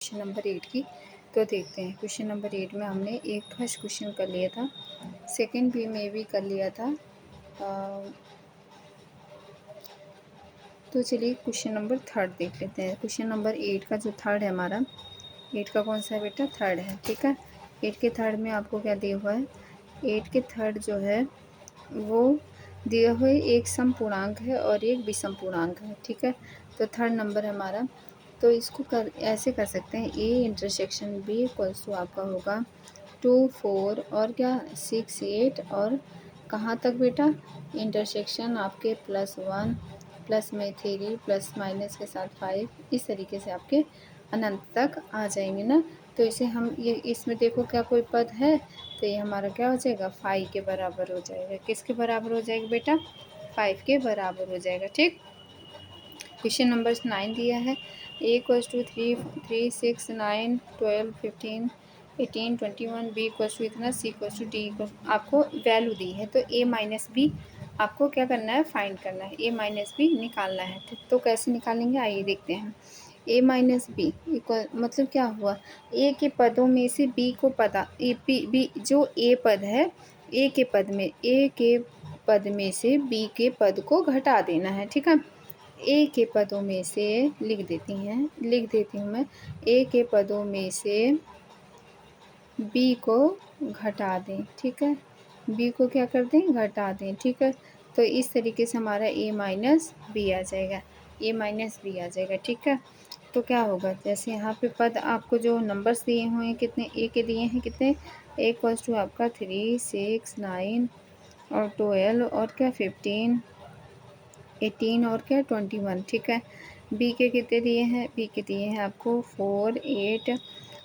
Question number 8 की। तो देखते हैं क्वेश्चन नंबर 8 में हमने एक फर्स्ट क्वेश्चन कर लिया था, सेकंड भी में भी कर लिया था। तो चलिए क्वेश्चन नंबर थर्ड देख लेते हैं। क्वेश्चन नंबर 8 का जो थर्ड है हमारा, 8 का कौन सा है बेटा? थर्ड है। ठीक है, 8 के थर्ड में आपको क्या दिया हुआ है? 8 के थर्ड जो है वो दिया हुआ है, एक सम पूर्णांक है और एक विषम पूर्णांक है। ठीक है, तो थर्ड नंबर है हमारा। तो इसको ऐसे कर सकते हैं, A intersection B equals to आपका होगा 2 4 और क्या 6 8 और कहाँ तक बेटा? इंटरसेक्शन आपके +1 प्लस में 3 प्लस माइनस के साथ 5, इस तरीके से आपके अनंत तक आ जाएंगे ना। तो इसे हम ये इसमें देखो क्या कोई पद है, तो ये हमारा क्या हो जाएगा? 5 के बराबर हो जाएगा। किसके बराबर हो जाएगा बेटा? 5 के बराबर हो जाएगा। ठीक, क्वेश्चन नंबर 9 दिया है, A equals to 3 6 9 12 15 18 21 B equals to इतना, C equals to D equals, आपको वैल्यू दी है। तो ए माइनस बी आपको क्या करना है? फाइंड करना है, ए माइनस बी निकालना है। तो कैसे निकालेंगे आइए देखते हैं। ए माइनस बी इक्वल मतलब क्या हुआ? ए के पदों में से बी को पता बी जो ए पद है, ए के पद में से बी के पद को घटा देना है। ठीक है, ए के पदों में से लिख देती हूँ मैं, ए के पदों में से बी को घटा दें। ठीक है, बी को क्या कर दें? घटा दें। ठीक है, तो इस तरीके से हमारा ए माइनस बी आ जाएगा, ए माइनस बी आ जाएगा। ठीक है, तो क्या होगा? जैसे यहाँ पे पद आपको जो नंबर्स दिए हुए हैं, कितने ए के दिए हैं, कितने? ए इक्वल्स टू आपका 3 6 9 और 12 और क्या 15 18 और क्या 21। ठीक है, बी के कितने दिए हैं? बी के दिए हैं आपको 4 8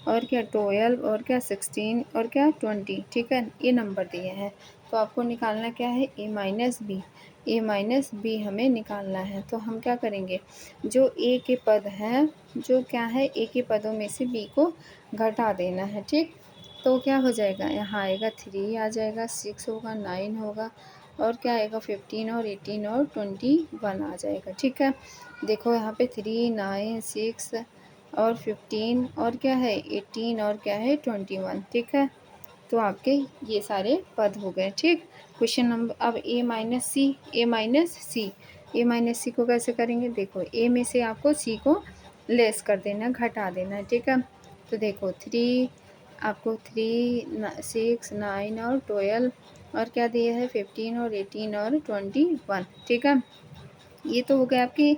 और क्या 12 और क्या 16 और क्या 20। ठीक है, ये नंबर दिए हैं। तो आपको निकालना क्या है? ए माइनस बी, ए माइनस बी हमें निकालना है। तो हम क्या करेंगे? जो ए के पद हैं, जो क्या है, ए के पदों में से बी को घटा देना है। ठीक, तो क्या हो जाएगा? यहाँ आएगा 3 आ जाएगा, 6 होगा, 9 होगा और क्या आएगा 15 और 18 और 21 आ जाएगा। ठीक है, देखो यहाँ पे 3 9 6 और 15 और क्या है 18 और क्या है 21। ठीक है, तो आपके ये सारे पद हो गए। ठीक, क्वेश्चन नंबर अब ए माइनस सी, ए माइनस सी, ए माइनस सी को कैसे करेंगे? देखो ए में से आपको सी को लेस कर देना, घटा देना है। ठीक है, तो देखो 3 आपको 3 6 9 और 12 और क्या दिए है 15 और 18 और 21। ठीक है, ये तो हो गया आपकी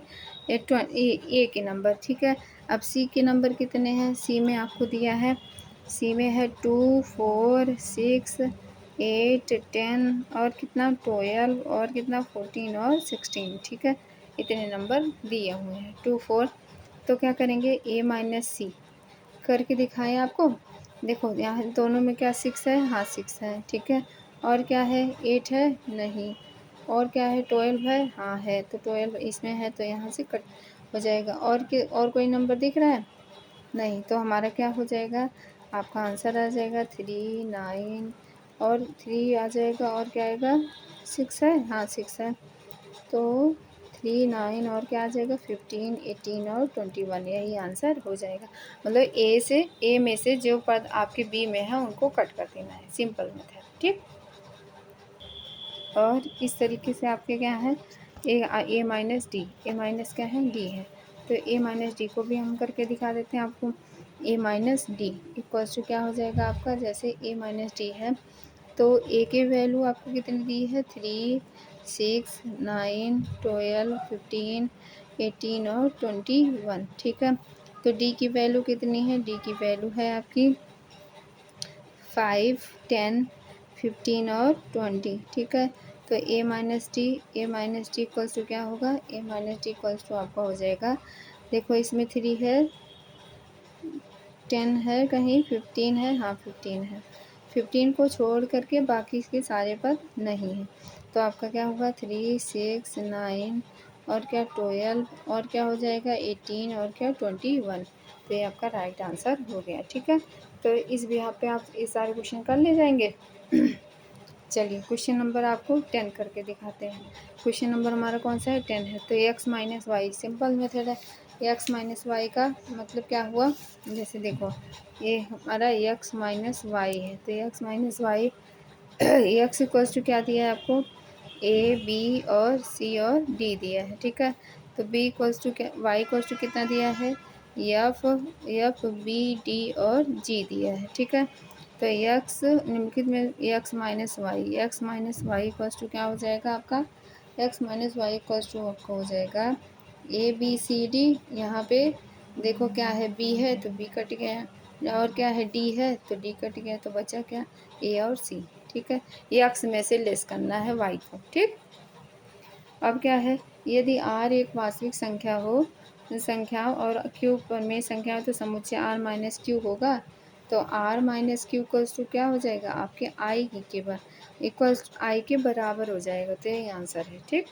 ए के नंबर। ठीक है, अब सी के नंबर कितने हैं? सी में आपको दिया है, सी में है 2 4 6 8 10 और कितना 12 और कितना 14 और 16। ठीक है, इतने नंबर दिए हुए हैं 2 4। तो क्या करेंगे? ए माइनस सी करके दिखाएं आपको। देखो यहाँ दोनों में क्या 6 है? हाँ 6 है। ठीक है, और क्या है 8 है? नहीं, और क्या है 12 है? हाँ है, तो 12 इसमें है तो यहाँ से कट हो जाएगा। और कोई नंबर दिख रहा है? नहीं, तो हमारा क्या हो जाएगा? आपका आंसर आ जाएगा 3 9 और 3 आ जाएगा और क्या आएगा 6 है। हाँ 6 है, तो 3 9 और क्या आ जाएगा 15 18 और 21, यही आंसर हो जाएगा। मतलब ए में से जो पद आपके बी में है उनको कट कर देना है, सिंपल मेथड। ठीक, और इस तरीके से आपके क्या है ए माइनस डी, ए माइनस क्या है? डी है। तो ए माइनस डी को भी हम करके दिखा देते हैं आपको। ए माइनस डी इक्वल्स टू क्या हो जाएगा आपका? जैसे ए माइनस डी है तो ए की वैल्यू आपको कितनी दी है? 3 6 9 12 15 18 और 21। ठीक है, तो डी की वैल्यू कितनी है? डी की वैल्यू है आपकी 5 10 15 और 20। ठीक है, तो ए माइनस डी इक्वल्स टू क्या होगा? ए माइनस डी इक्वल्स टू आपका हो जाएगा, देखो इसमें 3 है, 10 है, कहीं 15 है, हाँ 15 है, 15 को छोड़ करके बाकी के सारे पद नहीं हैं। तो आपका क्या होगा 3 6 9 और क्या 12 और क्या हो जाएगा 18 और क्या 21। तो ये आपका राइट आंसर हो गया। ठीक है, तो इस बिहार पे आप ये सारे क्वेश्चन कर ले जाएंगे। चलिए क्वेश्चन नंबर आपको 10 करके दिखाते हैं। क्वेश्चन नंबर हमारा कौन सा है? 10 है। तो x minus y simple method है, एक्स माइनस वाई का मतलब क्या हुआ, जैसे देखो ये हमारा एक्स माइनस वाई है, तो x minus y x equals to क्या दिया है आपको, ए बी और सी और डी दिया है, ठीक है। तो बी इक्वल्स टू क्या, वाई इक्वल्स टू कितना दिया है, एफ एफ बी डी और जी दिया है, ठीक है। तो एक्स निम्नलिखित में x minus y equals to क्या हो जाएगा आपका, x minus y equals to आपका हो जाएगा ए बी सी डी। यहाँ पे देखो क्या है, बी है तो बी कट गया, और क्या है डी है तो डी कट गया, तो बचा क्या, ए और सी, ठीक है। ये एक्स में से लेस करना है वाई को, ठीक। अब क्या है, यदि आर एक वास्तविक संख्या हो, संख्या और क्यू में संख्या हो तो समुच्चय आर माइनस क्यू होगा। तो r minus q equals to क्या हो जाएगा आपके आई के इक्वल्स आई के बराबर हो जाएगा, तो यही आंसर है, ठीक।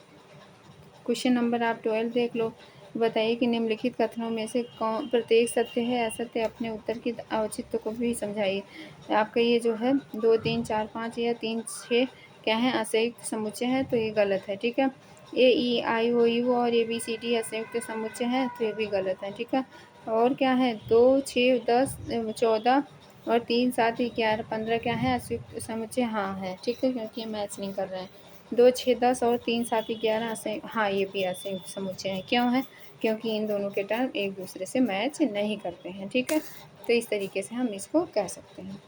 क्वेश्चन नंबर आप 12 देख लो। बताइए कि निम्नलिखित कथनों में से कौन प्रत्येक सत्य है असत्य, अपने उत्तर की औचित्य को भी समझाइए। आपका ये जो है 2 3 4 5 या 3 6 क्या है, असंयुक्त समुच्चय है, तो ये गलत है, ठीक है। ए ई आई ओ यू और ए बी सी डी असंयुक्त समुच्चय है, तो ये भी गलत है, ठीक है। और क्या है, 2 6 10 14 और 3 7 11 15 क्या है असंयुक्त समुच्चय, हाँ है, ठीक है, क्योंकि ये मैच नहीं कर रहे हैं। 2 6 10 और 3 7 11 असंयुक्त, हाँ ये भी असंयुक्त समुच्चय है, क्यों है, क्योंकि इन दोनों के टर्म एक दूसरे से मैच नहीं करते हैं, ठीक है। तो इस तरीके से हम इसको कह सकते हैं।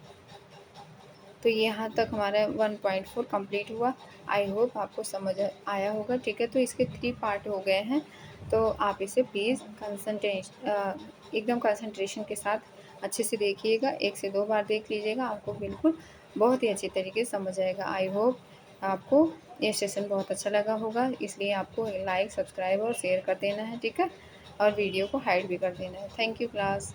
तो यहाँ तक हमारा 1.4 कंप्लीट हुआ। आई होप आपको समझ आया होगा, ठीक है। तो इसके 3 पार्ट हो गए हैं, तो आप इसे प्लीज़ एकदम कंसंट्रेशन के साथ अच्छे से देखिएगा, 1 से 2 बार देख लीजिएगा, आपको बिल्कुल बहुत ही अच्छी तरीके से समझ आएगा। आई होप आपको ये सेशन बहुत अच्छा लगा होगा, इसलिए आपको लाइक सब्सक्राइब और शेयर कर देना है, ठीक है, और वीडियो को हाइड भी कर देना है। Thank you class.